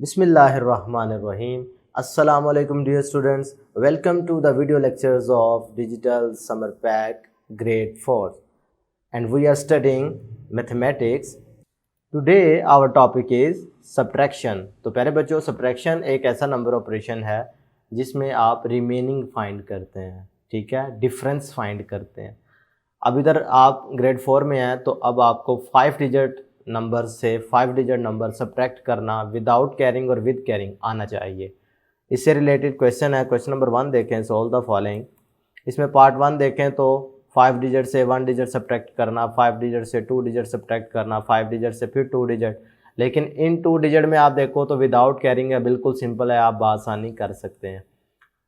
Bismillahirrahmanirrahim. Assalamu alaikum dear students. Welcome to the video lectures of Digital Summer Pack Grade 4 and we are studying mathematics. Today our topic is subtraction. तो प्यारे बच्चों subtraction एक ऐसा number operation है जिसमें आप remaining find करते हैं, ठीक है, डिफरेंस फाइंड करते हैं। अब इधर आप ग्रेड 4 में हैं तो अब आपको 5 डिजिट नंबर से 5 डिजिट नंबर सब्ट्रैक्ट करना विदाउट कैरिंग और विद कैरिंग आना चाहिए। इससे रिलेटेड क्वेश्चन है। क्वेश्चन नंबर 1 देखें, सॉल्व द फॉलोइंग। इसमें पार्ट 1 देखें तो 5 डिजिट से 1 डिजिट सब्ट्रैक्ट करना, 5 डिजिट से 2 डिजिट सब्ट्रैक्ट करना, 5 डिजिट से फिर 2 डिजिट। लेकिन इन 2 डिजिट में आप देखो तो विदाउट कैरिंग है, बिल्कुल सिंपल है, आप आसानी कर सकते हैं।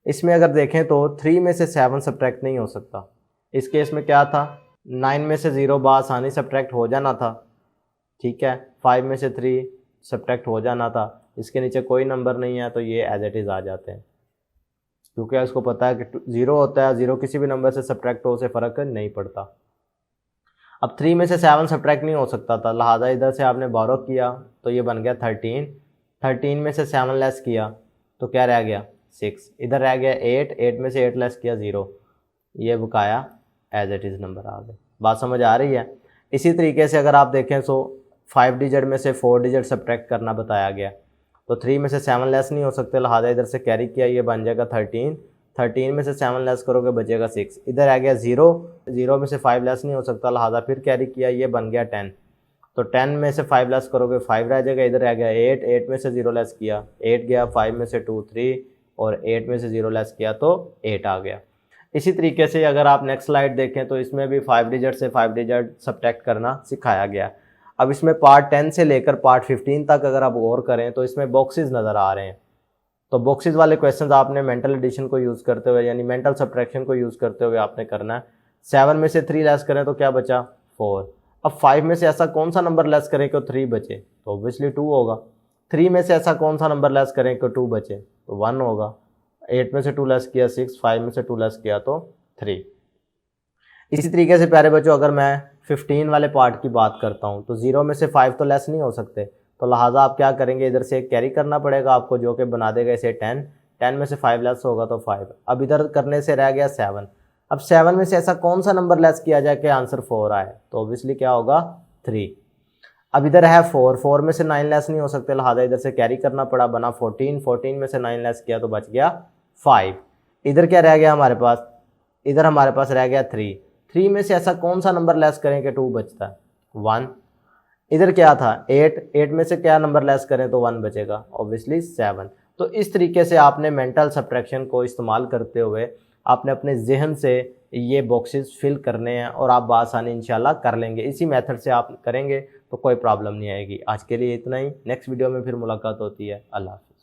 इसमें अगर देखें तो 3 में से 7 सब्ट्रैक्ट नहीं हो सकता। इस केस में क्या था, 9 में से 0 आसानी सब्ट्रैक्ट हो जाना था, ठीक है, 5 में से 3 सब्ट्रैक्ट हो जाना था। इसके नीचे कोई नंबर नहीं है तो ये एज इट इज़ आ जाते हैं, क्योंकि उसको पता है कि 0 होता है, 0 किसी भी नंबर से सब्ट्रैक्ट हो, उसे फ़र्क नहीं पड़ता। अब 3 में से 7 सब्ट्रैक्ट नहीं हो सकता था, लिहाजा इधर से आपने बोरो किया तो ये बन गया 13। 13 में से 7 लेस किया तो क्या रह गया 6। इधर रह गया 8 में से 8 लेस किया 0, ये बकाया एज इट इज़ नंबर आ गए। बात समझ आ रही है। इसी तरीके से अगर आप देखें तो 5 डिजिट में से 4 डिजिट सब्ट्रैक्ट करना बताया गया, तो 3 में से 7 लेस नहीं हो सकते, लिहाजा इधर से कैरी किया, ये बन जाएगा 13। 13 में से 7 लेस करोगे बचेगा 6। इधर आ गया 0 में से 5 लेस नहीं हो सकता, लिहाजा फिर कैरी किया, ये बन गया 10। तो 10 में से 5 लेस करोगे 5 रह जाएगा। इधर आ गया 8 में से 0 लेस किया 8 गया, 5 में से 2 3 और 8 में से 0 लेस किया तो 8 आ गया। इसी तरीके से अगर आप नेक्स्ट स्लाइड देखें तो इसमें भी 5 डिजिट से 5 डिजिट सब्ट्रैक्ट करना सिखाया गया। अब इसमें पार्ट 10 से लेकर पार्ट 15 तक अगर आप गौर करें तो इसमें बॉक्सेस नज़र आ रहे हैं। तो बॉक्सेस वाले क्वेश्चंस आपने मेंटल एडिशन को यूज़ करते हुए, यानी मेंटल सब्ट्रैक्शन को यूज़ करते हुए आपने करना है। 7 में से 3 लेस करें तो क्या बचा 4। अब 5 में से ऐसा कौन सा नंबर लेस करें कि 3 बचे, तो ऑब्वियसली 2 होगा। 3 में से ऐसा कौन सा नंबर लेस करें कि 2 बचे, तो 1 होगा। 8 में से 2 लेस किया 6, 5 में से 2 लेस किया तो 3। इसी तरीके से प्यारे बच्चों अगर मैं 15 वाले पार्ट की बात करता हूं तो 0 में से 5 तो लेस नहीं हो सकते, तो लिहाजा आप क्या करेंगे, इधर से कैरी करना पड़ेगा आपको, जो कि बना देगा इसे 10। 10 में से 5 लेस होगा तो 5। अब इधर करने से रह गया 7। अब 7 में से ऐसा कौन सा नंबर लेस किया जाए कि आंसर 4 आए, तो ऑब्वियसली क्या होगा 3। अब इधर है 4 में से 9 लेस नहीं हो सकते, लिहाजा इधर से कैरी करना पड़ा, बना 14 में से 9 लेस किया तो बच गया 5। इधर क्या रह गया हमारे पास, इधर हमारे पास रह गया 3 में से ऐसा कौन सा नंबर लेस करें कि 2 बचता है 1। इधर क्या था 8 में से क्या नंबर लेस करें तो 1 बचेगा, ऑब्वियसली 7। तो इस तरीके से आपने मेंटल सब्ट्रैक्शन को इस्तेमाल करते हुए आपने अपने जहन से ये बॉक्सेस फिल करने हैं और आप बआसानी इंशाल्लाह कर लेंगे। इसी मेथड से आप करेंगे तो कोई प्रॉब्लम नहीं आएगी। आज के लिए इतना ही, नेक्स्ट वीडियो में फिर मुलाकात होती है। अल्लाह हाफ़िज़।